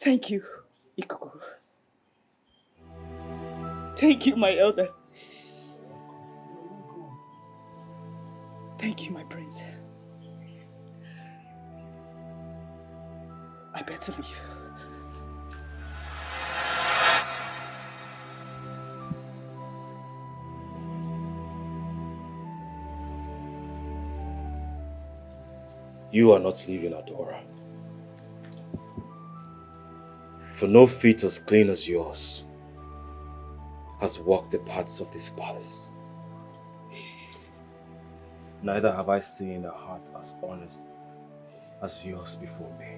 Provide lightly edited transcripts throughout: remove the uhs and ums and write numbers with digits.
Thank you, Ikuku. Thank you, my elders. Thank you, my prince. I better leave. You are not leaving, Adora. For no feet as clean as yours has walked the paths of this palace. Neither have I seen a heart as honest as yours before me.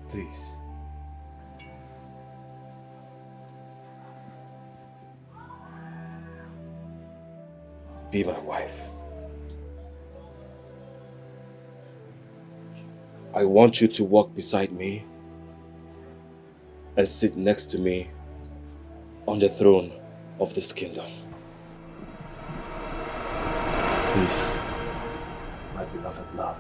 Please. Be my wife. I want you to walk beside me and sit next to me on the throne of this kingdom. Please, my beloved love.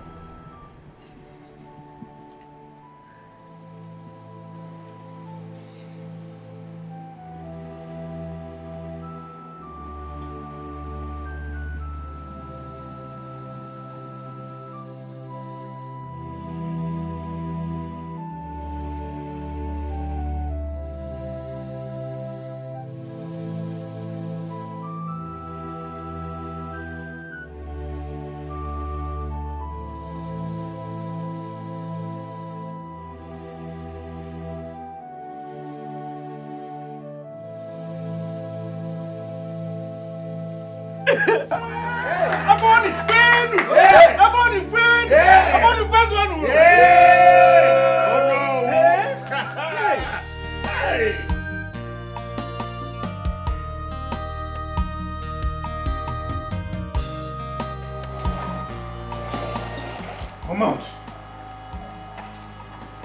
Come out.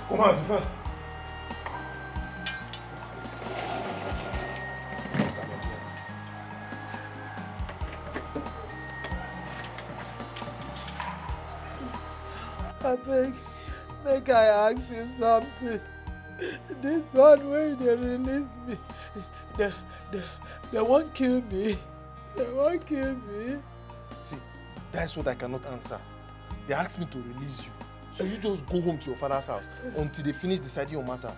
Come out first. I beg, make I ask you something. This one way they release me. They won't kill me. They won't kill me. See, that's what I cannot answer. They asked me to release you. So you just go home to your father's house until they finish deciding your matter.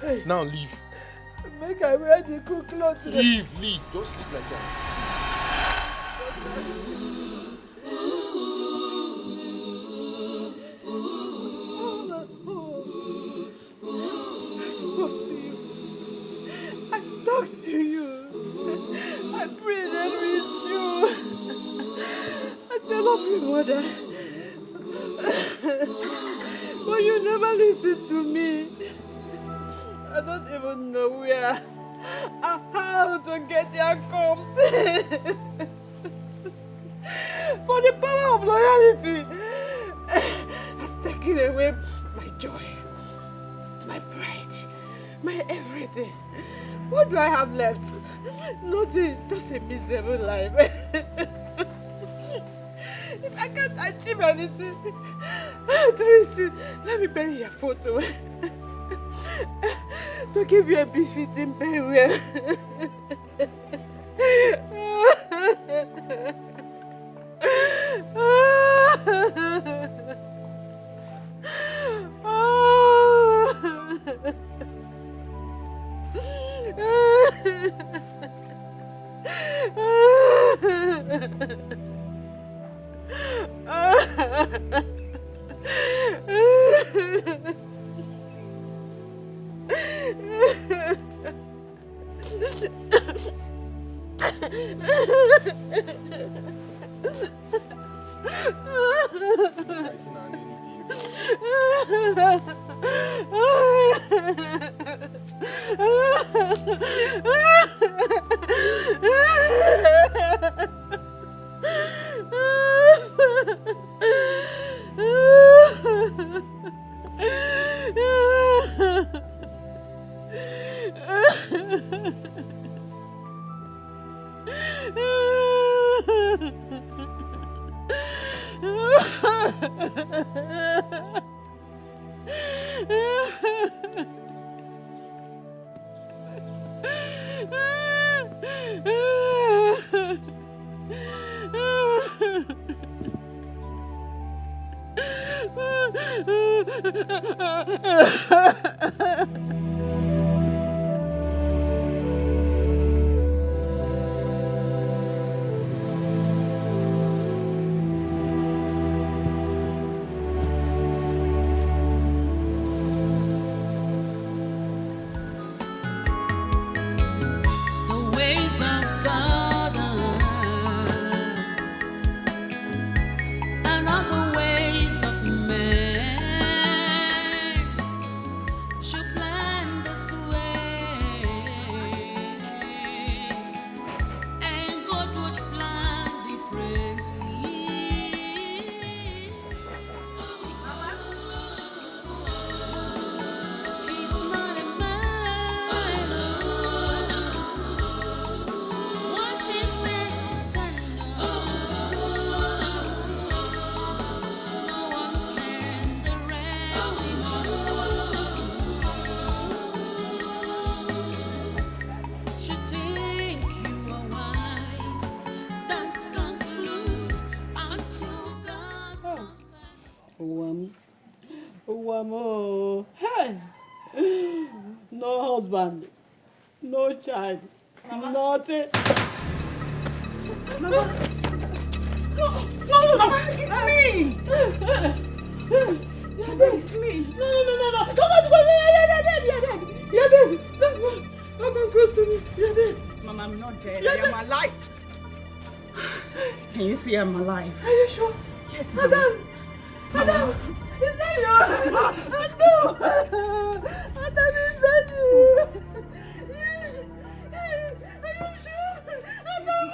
Hey. Now leave. Make I wear the cool clothes. Leave. Just leave like that. I talked to you. I prayed and with you. I still love you, mother. But you never listen to me. I don't even know where or how to get your comes. For the power of loyalty has taken away my joy, my pride, my everything. What do I have left? Nothing, just a miserable life. If I can't achieve anything, Tracy, let me bury your photo. To give you a befitting burial. The ways of God are not the ways of men. Should plan this way, and God would plan differently. He's not a man. What he says will stand. No one can direct him on what to do. Should think you are wise. Don't conclude until God confirms. Oh, hey! No husband, no child, nothing. Mama. No, Mama, it's me! It's me! No! You're dead! Don't come close to me! You're dead! Mama, I'm not dead. I am alive! Can you see I'm alive? Are you sure? Yes, Madam! Madam! Is that you? Madam, is that you? Are you sure? Madam!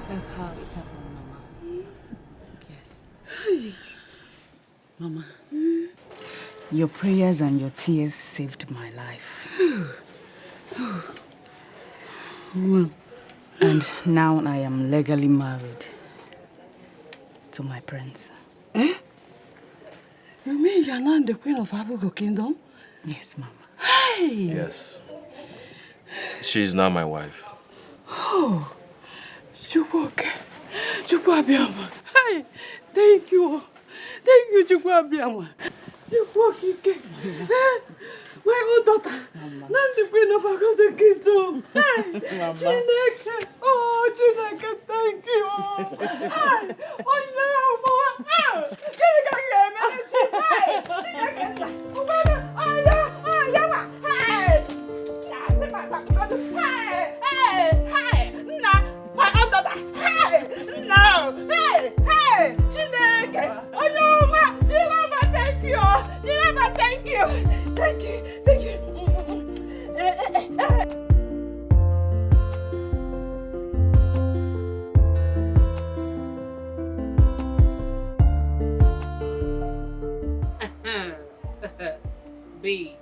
That's how it happened, Mama. Yes. Mama, your prayers and your tears saved my life. And now I am legally married to my prince. Eh? You mean you're not the queen of Abugo Kingdom? Yes, Mama. Hey! Yes. She's not my wife. Oh, Chukwabiama. Hey, thank you. Thank you, Chukwabiama. Chukwakike. My own daughter. Not the queen of Abugo Kingdom. Hey, Chineke. Oh, Chineke, thank you. Hey, oh, yeah, Mama. Chineke, thank you. Babe,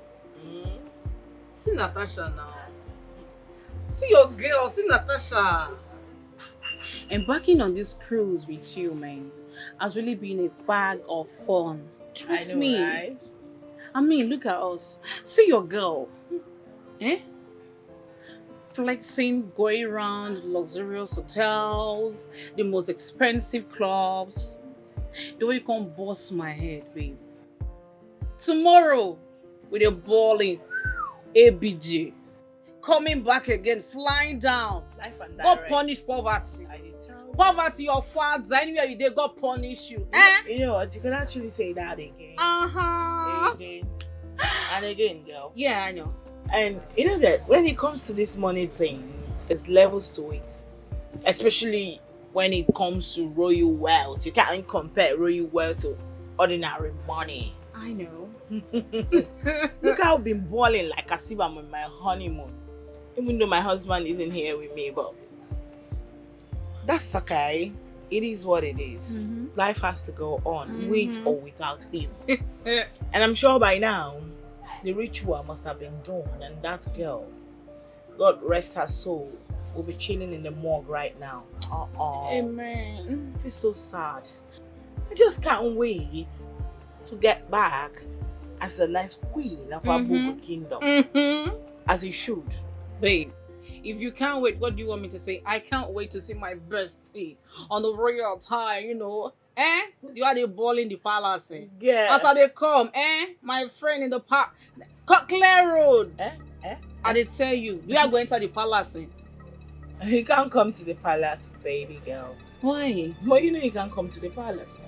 see Natasha now. See your girl, see Natasha. Embarking on this cruise with you, man, has really been a bag of fun. Trust me. Right? I mean, look at us. See your girl. Flexing, going around luxurious hotels, the most expensive clubs. The way you can bust my head, babe. Tomorrow, with a balling ABG, coming back again, flying down. Life and God direct. punish poverty. I did tell you. Poverty, your father, anywhere you did, God punish you. You know what? You can actually say that again. Uh-huh. Again. And again, girl. Yeah, I know. And you know that when it comes to this money thing, there's levels to it. Especially when it comes to royal wealth. You can't compare royal wealth to ordinary money. I know. Look how I've been balling like as if I'm on my honeymoon. Even though my husband isn't here with me, but that's okay. it is what it is. Life has to go on, with or without him. And I'm sure by now, the ritual must have been done, and that girl, God rest her soul, will be chilling in the morgue right now. Amen. I feel so sad. I just can't wait to get back as the next queen of our Bubu kingdom. As you should. Babe, if you can't wait, what do you want me to say? I can't wait to see my bestie on the royal tie, you know. You are the ball in the palace. Yeah. As they come, my friend in the park. Clear road. I did tell you, you are going to the palace. You can't come to the palace, baby girl. Why? But you know you can't come to the palace.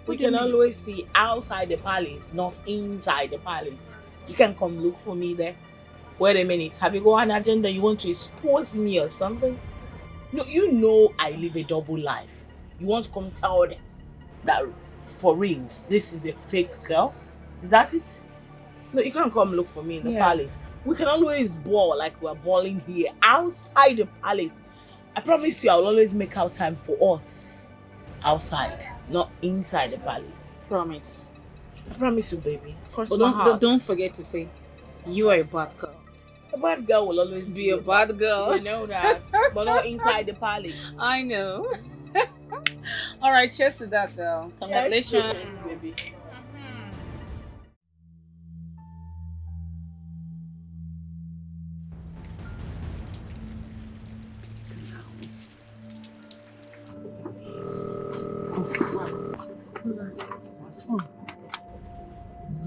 We can always see outside the palace, not inside the palace. You can come look for me there. Wait a minute, have you got an agenda? You want to expose me or something? No, you know I live a double life. You want to come tell them that for real, this is a fake girl? Is that it? No, you can't come look for me in the palace. We can always ball like we're balling here outside the palace. I promise you, I'll always make out time for us outside, not inside the palace. Promise. I promise you, baby. Cross But my heart. don't forget to say, you are a bad girl. A bad girl will always Be a bad girl. You know that, but not inside the palace. I know. All right, cheers to that, girl. Congratulations. Yes, baby.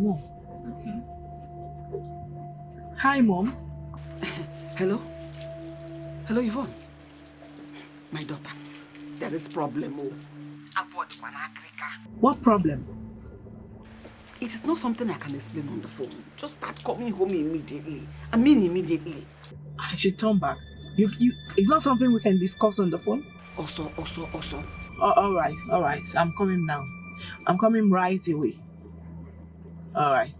Mom. Okay. Hi, Mom. Hello? Hello, Yvonne. My daughter, there is problem. What problem? It is not something I can explain on the phone. Just start coming home immediately. I mean immediately. I should turn back. It's not something we can discuss on the phone? Also. All right. I'm coming now. I'm coming right away. All right.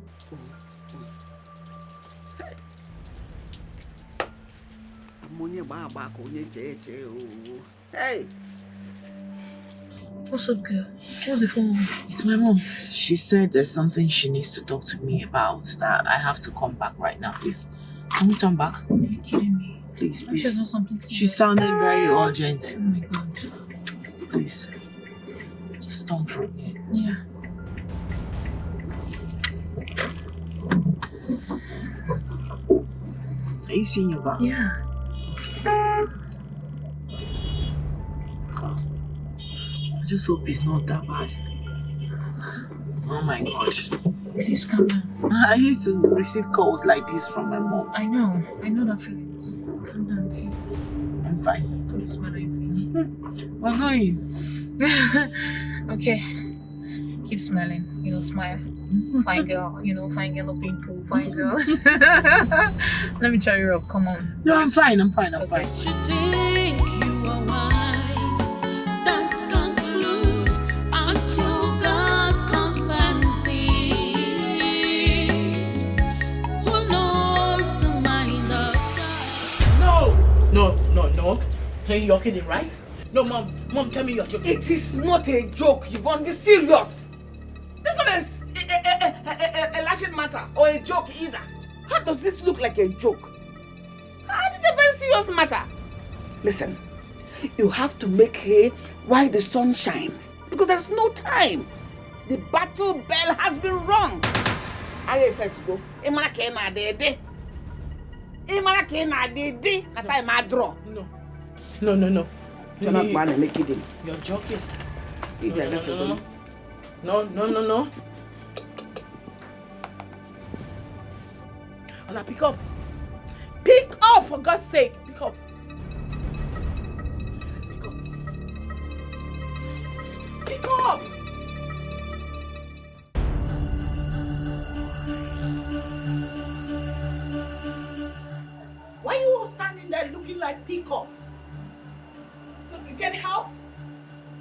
Hey! What's up, girl? What's the phone? It's my mom. She said there's something she needs to talk to me about, that I have to come back right now. Please, can we turn back? Are you kidding me? Please. She's not something She sounded very urgent. Oh my god. Please. Just turn from here. Yeah. Are you seeing your back? Yeah. I just hope it's not that bad. Oh my god. Please calm down. I used to receive calls like this from my mom. I know that feeling. Calm down, okay? I'm fine. Put a smile on your face. What's going? Okay. Keep smiling. Smile. Fine girl. Fine girl, no pimple. Fine girl. Let me cheer you up. Come on. No, I'm fine. I'm fine. Okay. You think you are wise, don't conclude until God comes and sees. Who knows the mind of God? No. You're kidding, right? No, Mom, tell me you're joking. It is not a joke, Yvonne. You're serious. This one is a laughing matter or a joke either. How does this look like a joke? This is a very serious matter. Listen, you have to make hay while the sun shines because there's no time. The battle bell has been rung. Are you set to go? Imana ke na dede. Na time I draw. No. You're not man and make it in. You're joking. No. Ola, pick up. Pick up, for God's sake. Pick up. Pick up. Why are you all standing there looking like peacocks? Look, you can help?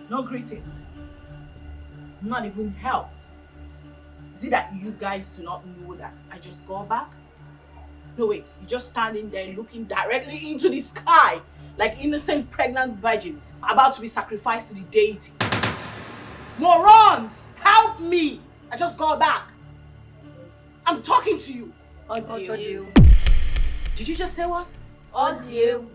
No greetings. Not even help. Is it that you guys do not know that I just got back? No, wait. You're just standing there looking directly into the sky like innocent pregnant virgins about to be sacrificed to the deity. Morons! Help me! I just got back. I'm talking to you. Audio. Did you just say what? Audio.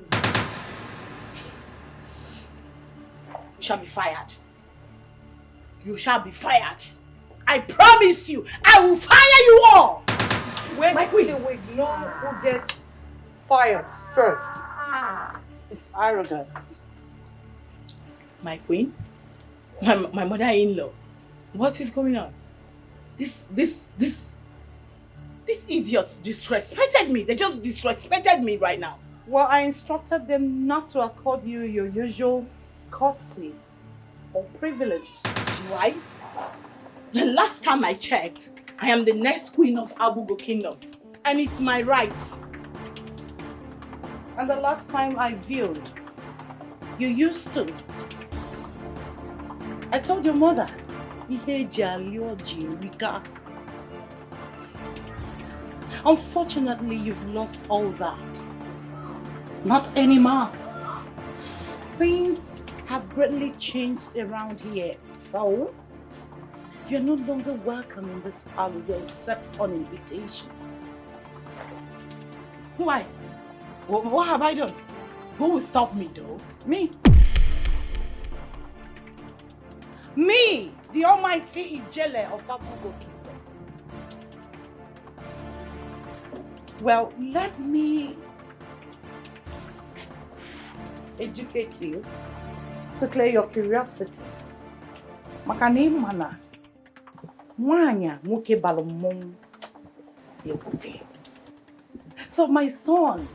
You shall be fired. You shall be fired. I promise you, I will fire you all. Wait My queen. till we know who gets fired first. It's arrogant. My queen? My mother-in-law. What is going on? These idiots disrespected me. They just disrespected me right now. Well, I instructed them not to accord you your usual courtesy or privileges. Why? The last time I checked, I am the next queen of Abugo Kingdom. And it's my right. And the last time I viewed, you used to. I told your mother, unfortunately, you've lost all that. Not anymore. Things have greatly changed around here, so you're no longer welcome in this palace except on invitation. Why? What have I done? Who will stop me though? Me. Me, the almighty Ijele of Abugo Kingdom. Well, let me educate you to clear your curiosity. Makani mana, mwanya muke balomon yekute. So my son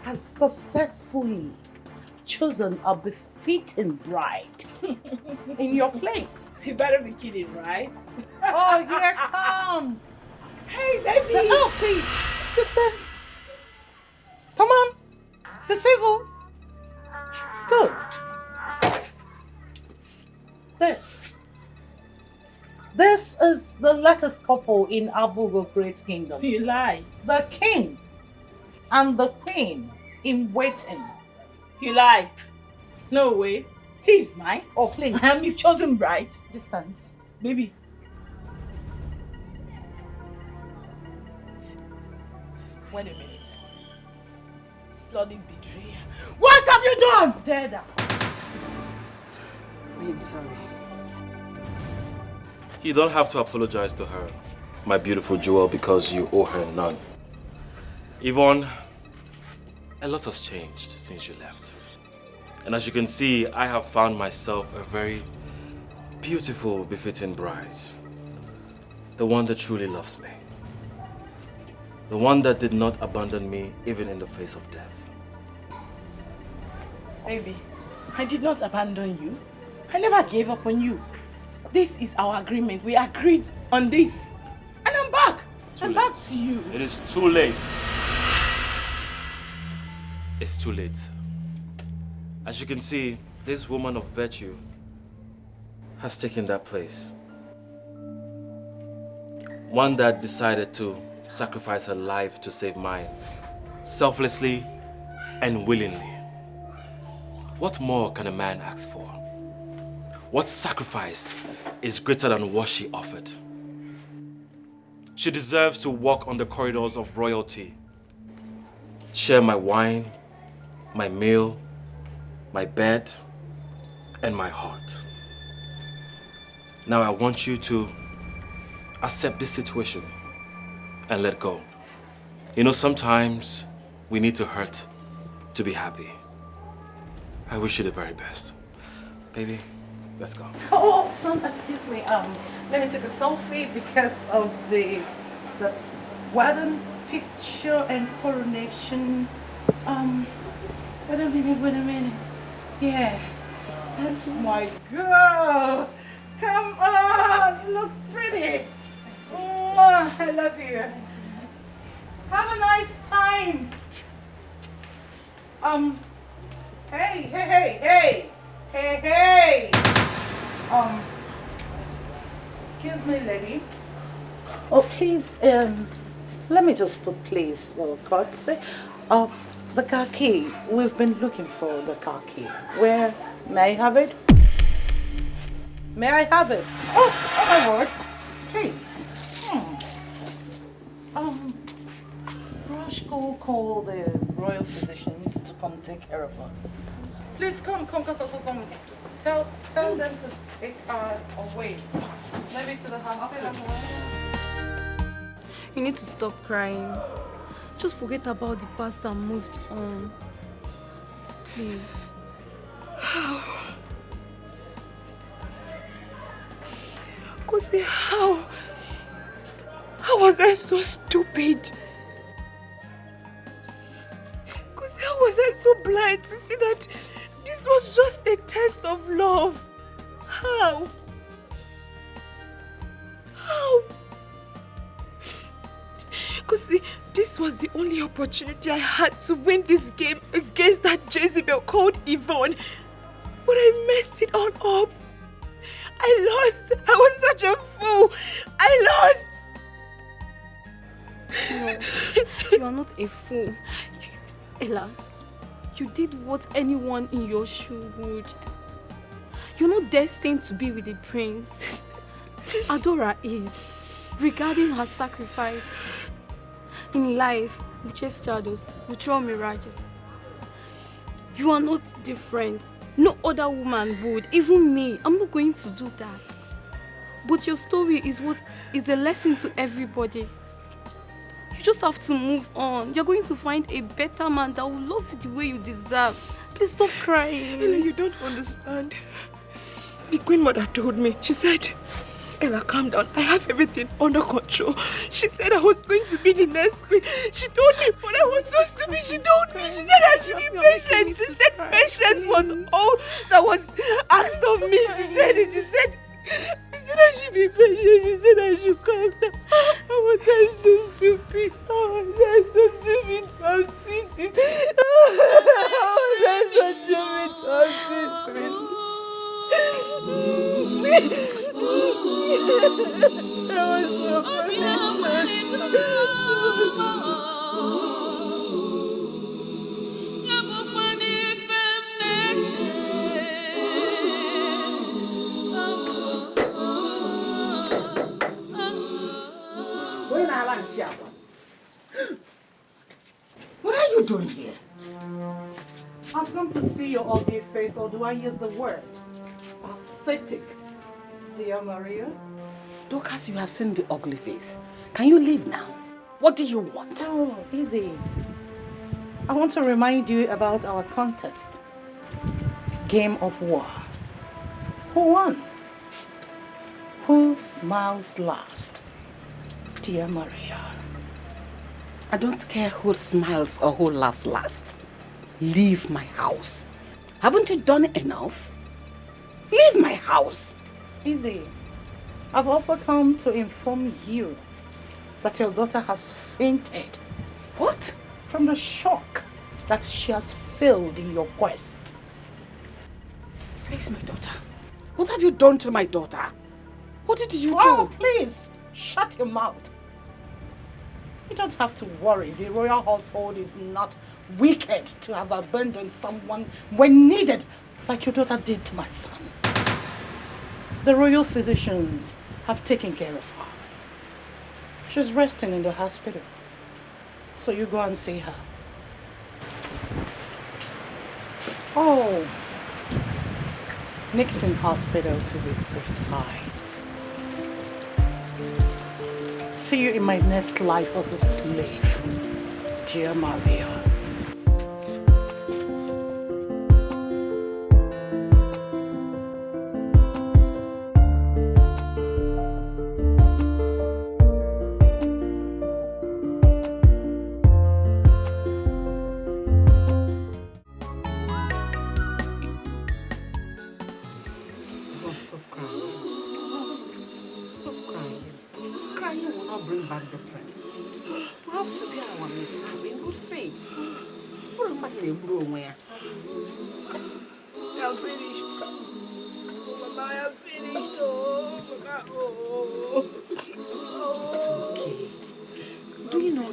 has successfully chosen a befitting bride in your place. You better be kidding, right? Oh, here comes. Hey, baby! Oh, please, descend. Come on, be civil. Good. This is the latest couple in Abugo Great Kingdom. You lie. The king and the queen in waiting. You lie. No way. He's mine. Oh, please. I am his chosen bride. Distance. Baby. Wait a minute. Bloody betrayer. What have you done? Dead. I am sorry. You don't have to apologize to her, my beautiful jewel, because you owe her none. Yvonne, a lot has changed since you left. And as you can see, I have found myself a very beautiful, befitting bride. The one that truly loves me. The one that did not abandon me even in the face of death. Baby, I did not abandon you. I never gave up on you. This is our agreement. We agreed on this. And I'm back. I'm back to you. It is too late. It's too late. As you can see, this woman of virtue has taken that place. One that decided to sacrifice her life to save mine, selflessly and willingly. What more can a man ask for? What sacrifice is greater than what she offered? She deserves to walk on the corridors of royalty, share my wine, my meal, my bed, and my heart. Now I want you to accept this situation and let go. You know, sometimes we need to hurt to be happy. I wish you the very best. Baby, let's go. Oh, son, excuse me. Let me take a selfie because of the wedding picture and coronation. Wait a minute. Yeah, that's my girl. Come on, you look pretty. Mwah, I love you. Have a nice time. Hey. Excuse me, lady. Oh, please, let me just put please, for God's sake. The car key. We've been looking for the car key. Where may I have it? May I have it? Oh my word. Please. Rush, go call the royal physicians to come take care of her. Please come. Tell them to take her away. Maybe to the hospital. You need to stop crying. Just forget about the past and move on. Please. How? Kosi, how was I so stupid? Kosi, how was I so blind to see that this was just a test of love? How? Kosi, this was the only opportunity I had to win this game against that Jezebel called Yvonne. But I messed it all up. I lost. I was such a fool. I lost. No, you are not a fool. Ella, you did what anyone in your shoe would. You're not destined to be with the prince. Adora is. Regarding her sacrifice. In life, we chase shadows, we throw mirages. You are not different. No other woman would. Even me, I'm not going to do that. But your story is what is a lesson to everybody. You just have to move on. You're going to find a better man that will love you the way you deserve. Please stop crying. Ella, you don't understand. The Queen Mother told me, she said, Ella, calm down. I have everything under control. She said I was going to be the next queen. She told me, but I was so stupid. She told me, she said I should be patient. She said patience was all that was asked of me. She said it. She said I should be patient. She said I should calm down. How was I so stupid? How was I so stupid to have seen this? How was I so stupid to have seen this? What are you doing here? I've come to see your ugly face, or do I use the word? Pathetic. Dear Maria? Dorcas, you have seen the ugly face. Can you leave now? What do you want? Oh, easy. I want to remind you about our contest. Game of war. Who won? Who smiles last? Dear Maria. I don't care who smiles or who laughs last. Leave my house. Haven't you done enough? Leave my house. Easy. I've also come to inform you that your daughter has fainted. What? From the shock that she has failed in your quest. Where's my daughter? What have you done to my daughter? What did you Oh, do? please, shut your mouth. You don't have to worry. The royal household is not wicked to have abandoned someone when needed, like your daughter did to my son. The royal physicians have taken care of her. She's resting in the hospital. So you go and see her. Oh, Nixon Hospital to be precise. See you in my next life as a slave, dear Maria. I'm finished. Mama, I am finished. Oh. It's okay. Do you know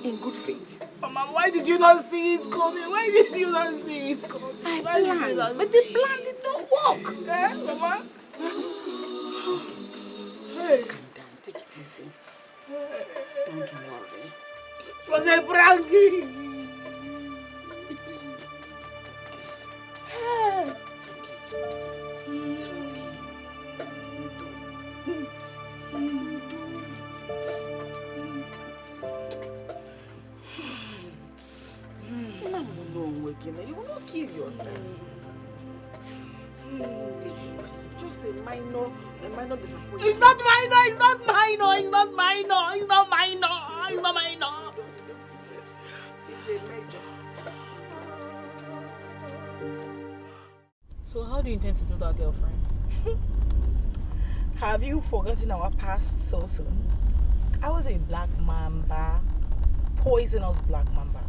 in good faith. Mama, why did you not see it coming? Why did you not see it coming? I Why did you planned, not but see the plan did not work. Eh, Mama? Just calm down, take it easy. Don't worry. It was a pranking. It's okay. You will not kill yourself. It's just a minor disappointment. It's not minor, it's not minor, it's not minor, it's not minor, it's not minor. It's a major. So how do you intend to do that, girlfriend? Have you forgotten our past so soon? I was a black mamba, poisonous black mamba.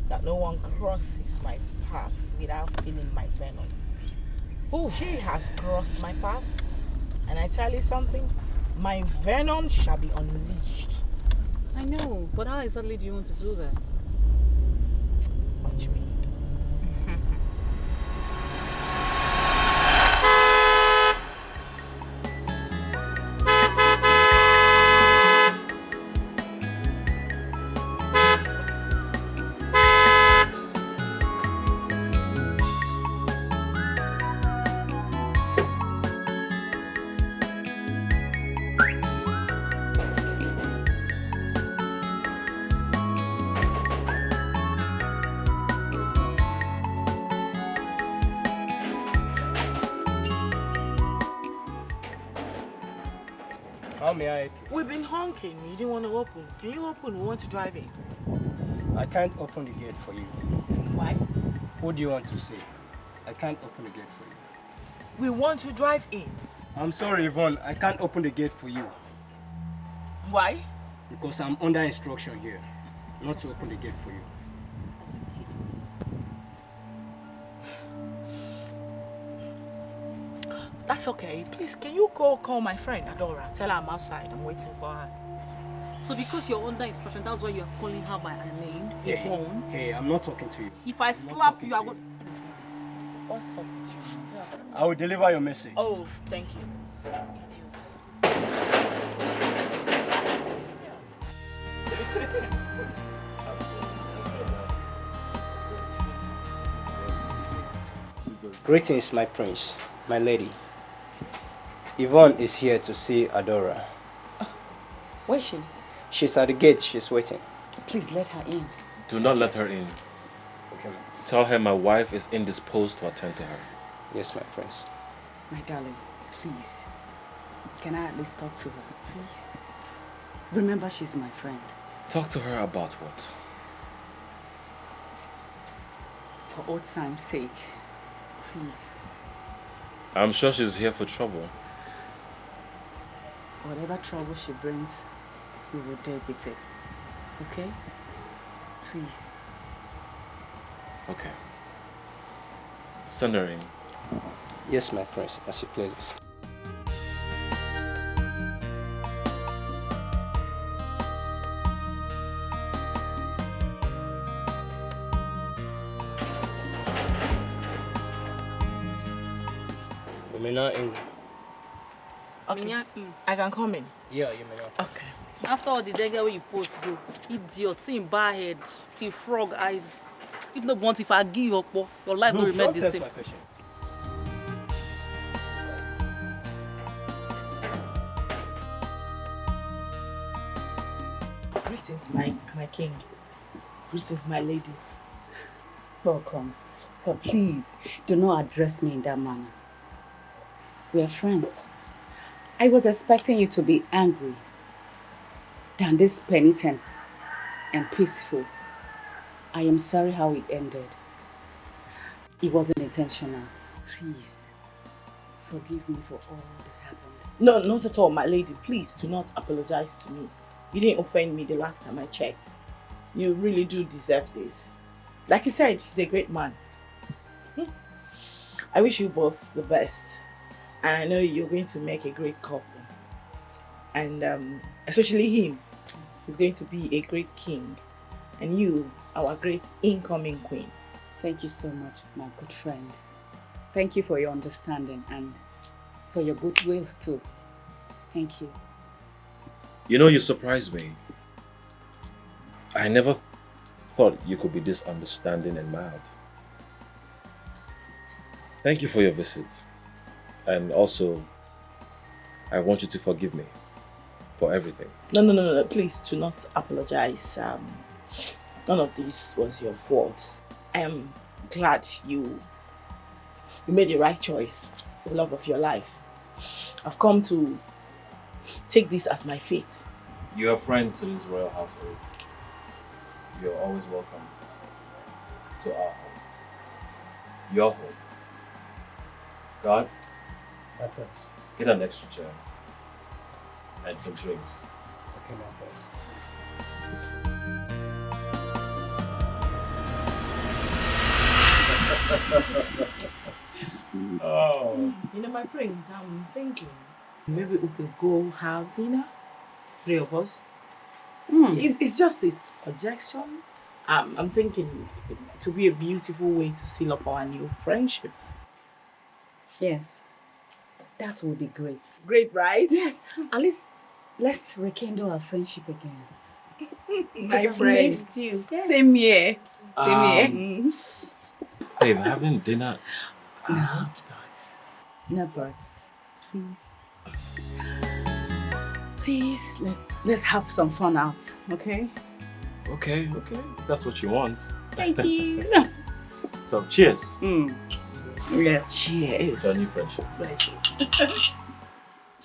That no one crosses my path without feeling my venom. Oh, she has crossed my path, and I tell you something, my venom shall be unleashed. I know, but how exactly do you want to do that? Watch me. How may I help you? We've been honking. You didn't want to open. Can you open? We want to drive in. I can't open the gate for you. Why? Who do you want to see? I can't open the gate for you. We want to drive in. I'm sorry, Yvonne. I can't open the gate for you. Why? Because I'm under instruction here, not to open the gate for you. That's okay. Please, can you go call my friend Adora? Tell her I'm outside. I'm waiting for her. So because you're under instruction, that's why you're calling her by her name, Hey, Yvonne? hey, I'm not talking to you. If I I'm not slap talking you, I to will... What's up with you? I will deliver your message. Oh, thank you. Greetings, my prince, my lady. Yvonne is here to see Adora. Where is she? She's at the gate. She's waiting. Please let her in. Do not let her in. Okay, ma'am. Tell her my wife is indisposed to attend to her. Yes, my prince. My darling, please. Can I at least talk to her, please? Remember, she's my friend. Talk to her about what? For old time's sake, please. I'm sure she's here for trouble. Whatever trouble she brings, we will deal with it. Okay? Please. Okay. Send her in. Yes, my prince, as you pleases. You may not in. Okay. I can come in. Yeah, you may not. Okay. After all the dagger where you post go, idiot, see him bad head, see frog eyes. If not want, if I give you up, your life will remain the same. My question. Greetings, my king. Greetings, my lady. Welcome. But please, do not address me in that manner. We are friends. I was expecting you to be angry than this penitent and peaceful. I am sorry how it ended. It wasn't intentional. Please, forgive me for all that happened. No, not at all, my lady. Please do not apologize to me. You didn't offend me the last time I checked. You really do deserve this. Like you said, he's a great man. I wish you both the best. And I know you're going to make a great couple. And especially him. He's going to be a great king. And you, our great incoming queen. Thank you so much, my good friend. Thank you for your understanding and for your goodwill too. Thank you. You know, you surprised me. I never thought you could be this understanding and mild. Thank you for your visit. And also, I want you to forgive me for everything. No. Please do not apologize. None of this was your fault. I am glad you made the right choice, the love of your life. I've come to take this as my fate. You're a friend to this royal household. You're always welcome to our home. Your home. God, My prince. get an extra chair and some drinks. Okay, my prince. Oh. You know, my prince, I'm thinking maybe we could go have dinner, 3 of us. It's just a suggestion. I'm thinking to be a beautiful way to seal up our new friendship. Yes, that will be great. Great, right? Yes, at least let's rekindle our friendship again. My I've friend. missed you. Yes. Same here. Same here. Babe, having dinner. No buts. Please. Please, let's have some fun out, okay? Okay. That's what you want. Thank you. So, cheers. Yes, cheers. To our new friendship.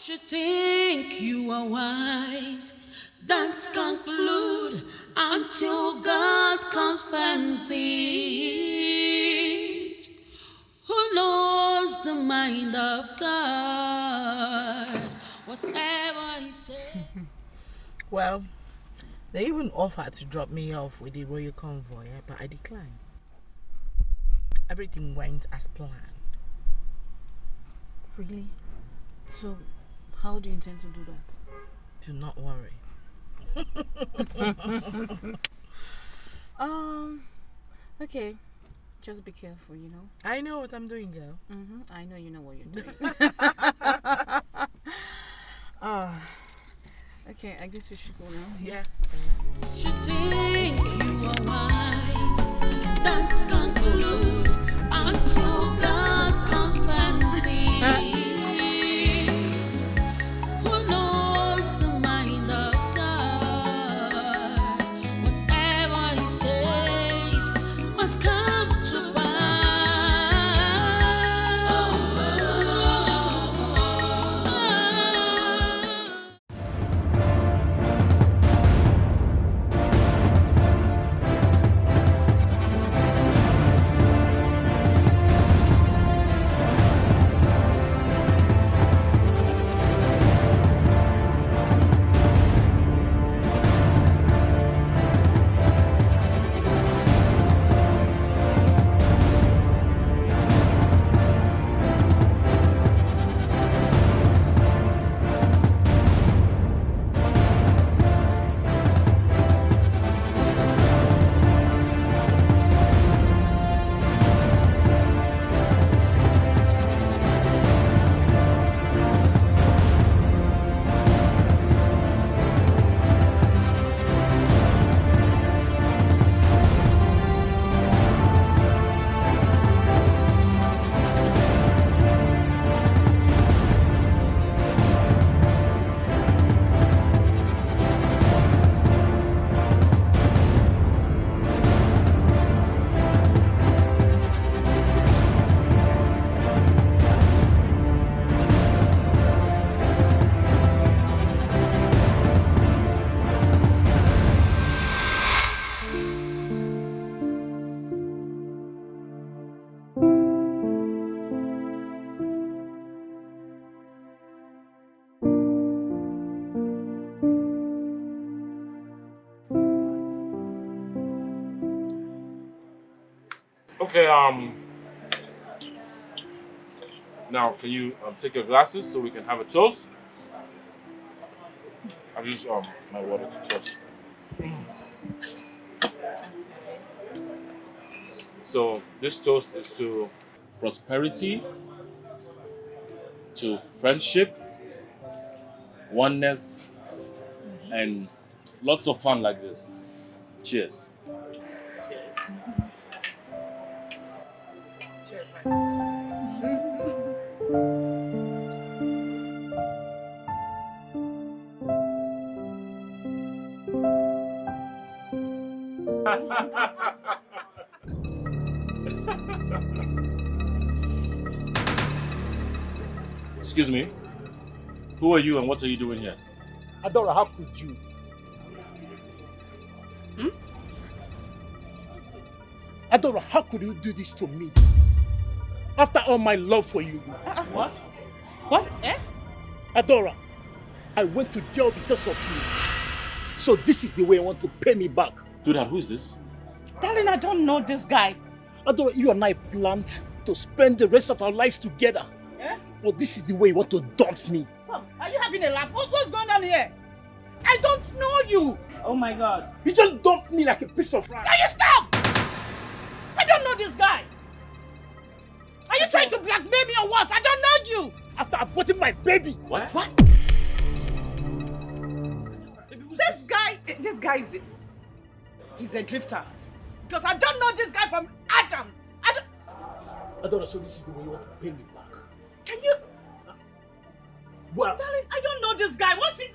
You think you are wise, don't conclude until God confirms it. Who knows the mind of God? Whatever He said. Well, they even offered to drop me off with the royal convoy, but I declined. Everything went as planned. Really? So, how do you intend to do that? Do not worry. Okay. Just be careful, you know. I know what I'm doing, girl. I know you know what you're doing. Okay, I guess we should go now. Yeah. You think you are wise, don't conclude until God confirms it. Who knows the mind of God? Whatever He says must come to pass. Okay, now can you take your glasses so we can have a toast? I'll use my water to toast. So this toast is to prosperity, to friendship, oneness, and lots of fun like this. Cheers. Excuse me. Who are you and what are you doing here? Adora, how could you? Adora, how could you do this to me? After all my love for you. What? What? Eh? Adora, I went to jail because of you. So this is the way you want to pay me back. Sweetheart, who is this? Darling, I don't know this guy. Adora, you and I planned to spend the rest of our lives together. Eh? But this is the way you want to dump me. Come, are you having a laugh? What's going on here? I don't know you. Oh my God. You just dumped me like a piece of rice. Can you stop? I don't know this guy. Are you trying to blackmail me or what? I don't know you. After aborting my baby. What? What? This guy is he's a drifter. Because I don't know this guy from Adam. Adora, so this is the way you want to pay me back. Can you? Well, Darling, I don't know this guy. What's it?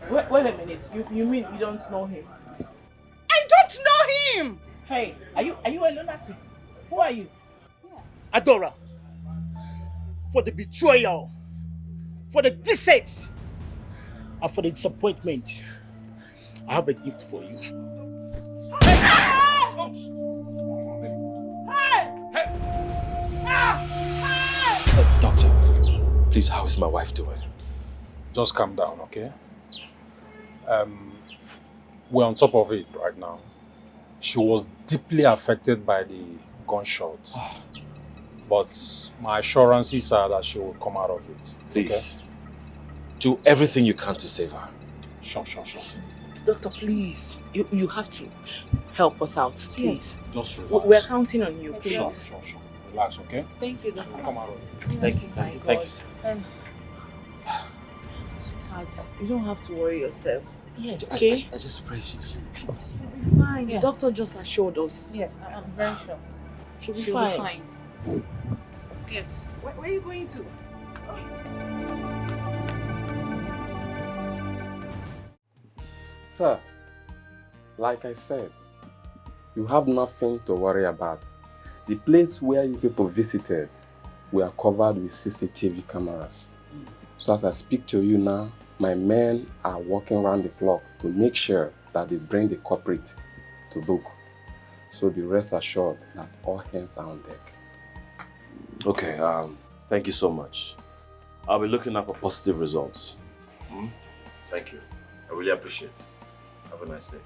Wait a minute. You mean you don't know him? I don't know him. Hey, are you a lunatic? Who are you? Adora, for the betrayal, for the deceit, and for the disappointment, I have a gift for you. Doctor, please, how is my wife doing? Just calm down, okay? We're on top of it right now. She was deeply affected by the gunshot. But my assurances are that she will come out of it. Please, do everything you can to save her. Sure. Doctor, please. You have to help us out, please. Just relax. We're counting on you, please. Sure. Relax, okay? Thank you, She doctor. will come out of it. Thank you, sir. Sweetheart, you don't have to worry yourself. Yes. Okay? I just pray she'll be fine. The doctor just assured us. Yes, I'm very sure. She'll be She'll fine. be fine. Yes. Where are you going to? Sir, like I said, you have nothing to worry about. The place where you people visited, we are covered with CCTV cameras. So as I speak to you now, my men are working around the clock to make sure that they bring the culprit to book. So be rest assured that all hands are on deck. Okay, thank you so much. I'll be looking out for positive results. Thank you. I really appreciate it. Have a nice day.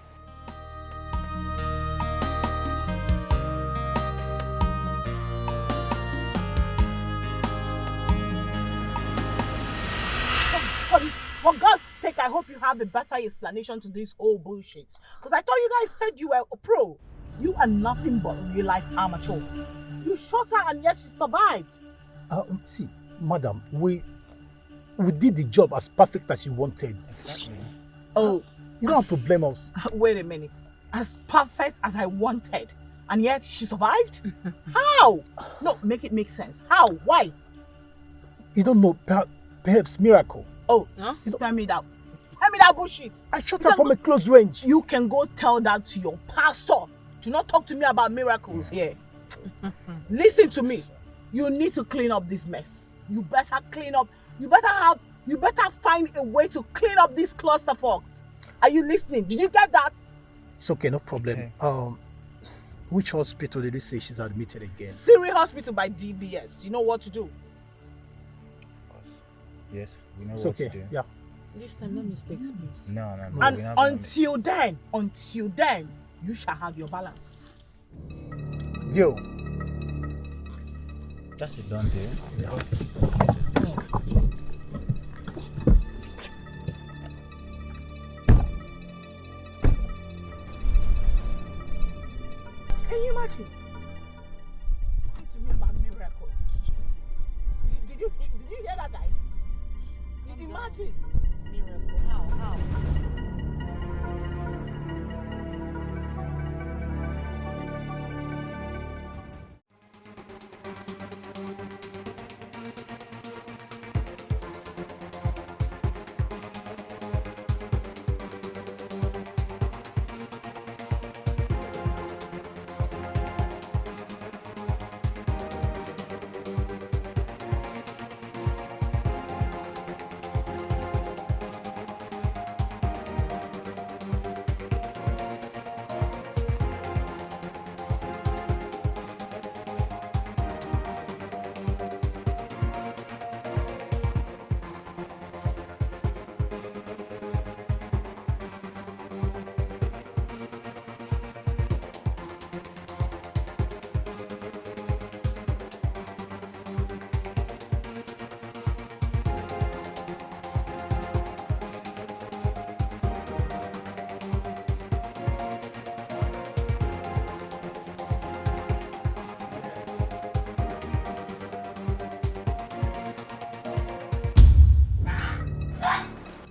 For God's sake, I hope you have a better explanation to this whole bullshit. Because I thought you guys said you were a pro. You are nothing but real-life amateurs. You shot her and yet she survived. See, madam, we did the job as perfect as you wanted. Exactly. Oh, you don't have to blame us. Wait a minute. As perfect as I wanted, and yet she survived? How? No, make it make sense. How? Why? You don't know, perhaps miracle. Oh, spare me that. Spare me that bullshit. I shot her from a close range. You can go tell that to your pastor. Do not talk to me about miracles here. Listen to me. You need to clean up this mess. You better clean up. You better find a way to clean up these clusterfucks. Are you listening? Did you get that? It's okay, no problem. Okay. Which hospital did they say she's admitted again? Siri Hospital by DBS. You know what to do. Yes, we know it's what okay. to do. Yeah. This time, no mistakes, please. No. And until then, you shall have your balance. Deal. That's a done deal. Yeah. Can you imagine? Did you hear that guy? Imagine. Miracle, how?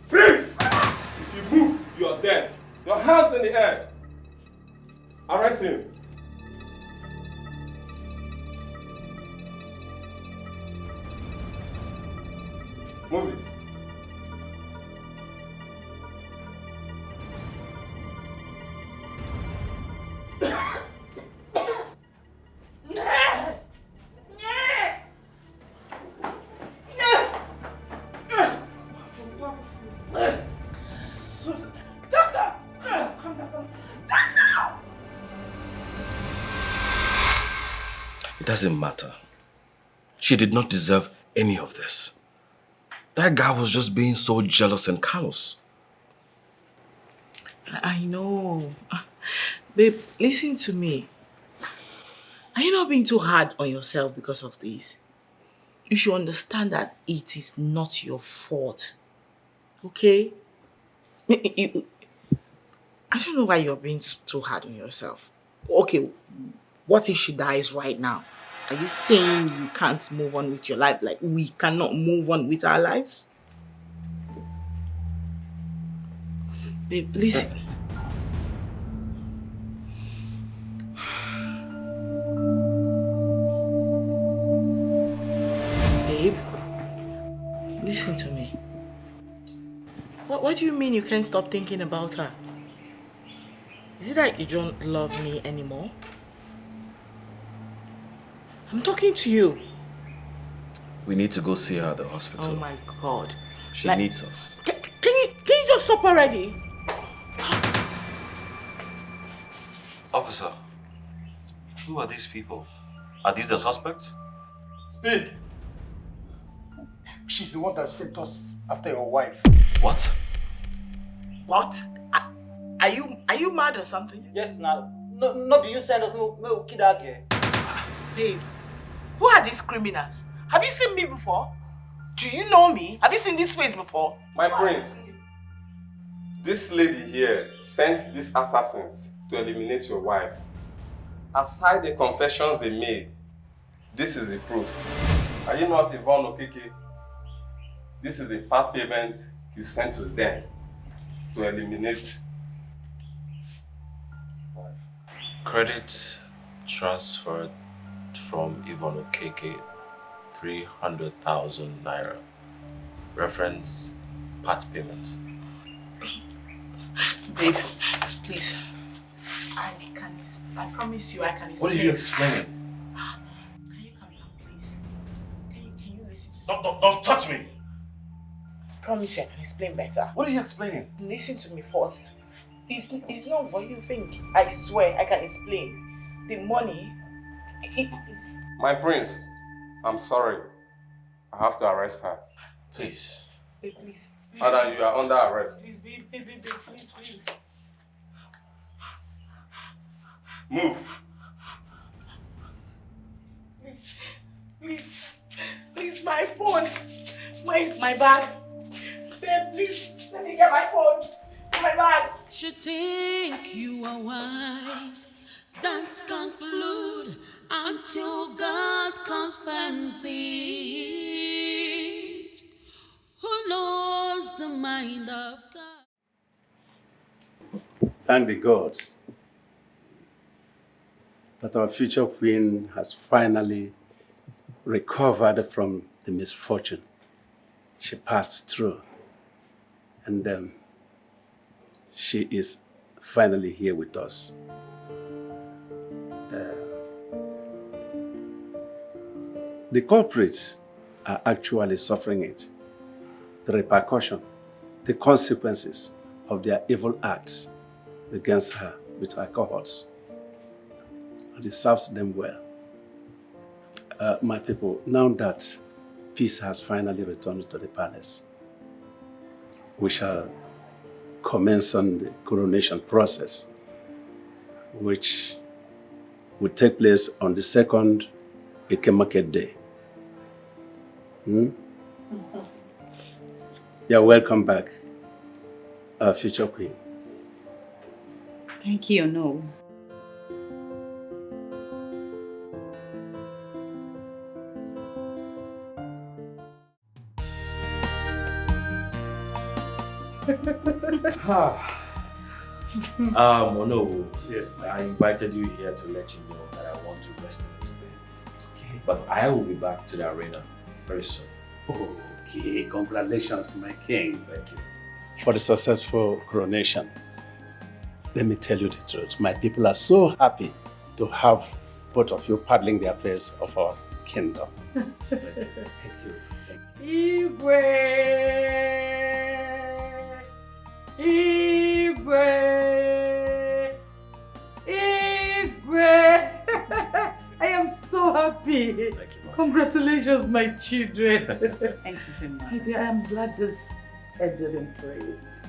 Freeze! If you move, you are dead. Your hands in the air. Arrest him. Move it. Yes! Yes! Yes! Doctor! Come down. Doctor! It doesn't matter. She did not deserve any of this. That guy was just being so jealous and callous. I know. Babe, listen to me. Are you not being too hard on yourself because of this? You should understand that it is not your fault. Okay? I don't know why you're being too hard on yourself. Okay, what if she dies right now? Are you saying you can't move on with your life? Like we cannot move on with our lives? Babe, listen. Babe, listen to me. What do you mean you can't stop thinking about her? Is it that you don't love me anymore? I'm talking to you. We need to go see her at the hospital. Oh my God. She Like- needs us. Can you just stop already? Officer, who are these people? Are these the suspects? Speak. She's the one that sent us after your wife. What? What? Are you mad or something? Yes, now. No, be you send us no kid that girl. Babe, who are these criminals? Have you seen me before? Do you know me? Have you seen this face before? My prince, this lady here sent these assassins to eliminate your wife. Aside the confessions they made, this is the proof. Are you not Yvonne Okeke? This is the part payment you sent to them to eliminate. Credit transferred from Yvonne Okeke, 300,000 naira. Reference part payment. Babe, please. I promise you I can explain. What are you explaining? Can you calm down, please? Can you listen to me? Don't touch me! I promise you I can explain better. What are you explaining? Listen to me first. It's not what you think. I swear I can explain. The money, it's... My prince, I'm sorry. I have to arrest her. Please. Babe, please. Ada, you are under arrest. Please, babe, please. Move. Please, my phone. Where is my bag? Babe, please, let me get my phone. My bag. You think you are wise, don't conclude until God confirms it. knows the mind of God. Thank the gods that our future queen has finally recovered from the misfortune she passed through. And she is finally here with us. The culprits are actually suffering it. The repercussion, the consequences of their evil acts against her with her cohorts. And it serves them well. My people, now that peace has finally returned to the palace, we shall commence on the coronation process, which will take place on the second Eke Market Day. You're welcome back, our future queen. Thank you, no. No. Yes, I invited you here to let you know that I want to rest a little bit. Okay. But I will be back to the arena very soon. Okay, congratulations, my king. Thank you. For the successful coronation. Let me tell you the truth. My people are so happy to have both of you paddling the affairs of our kingdom. Thank you. Igwe! Igwe! Igwe! I am so happy. Thank you, Mom. Congratulations, my children. Thank you very much. My dear, I am glad this ended in praise.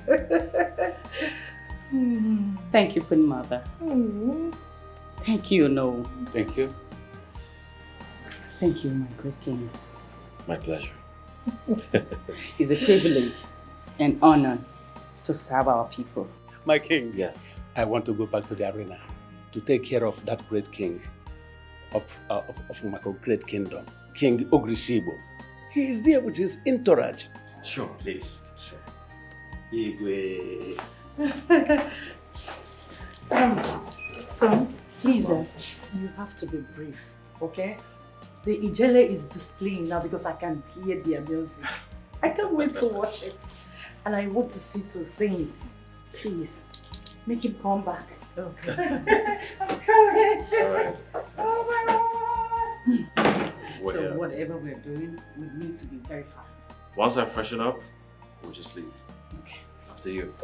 Thank you, Queen Mother. Thank you, no. Thank you. Thank you, my great king. My pleasure. It's a privilege and honor to serve our people. My king. Yes. I want to go back to the arena to take care of that great king of my great kingdom, King Ogrisibo. He is there with his entourage. Sure, please. Sure. Igwe. Son, please, you have to be brief, okay? The Ijele is displaying now because I can hear their music. I can't wait to watch it. And I want to see two things. Please, make him come back. Okay. I'm coming. All right. Oh my God. We're So here. whatever we're doing, we need to be very fast. Once I freshen up, we'll just leave. Okay. After you.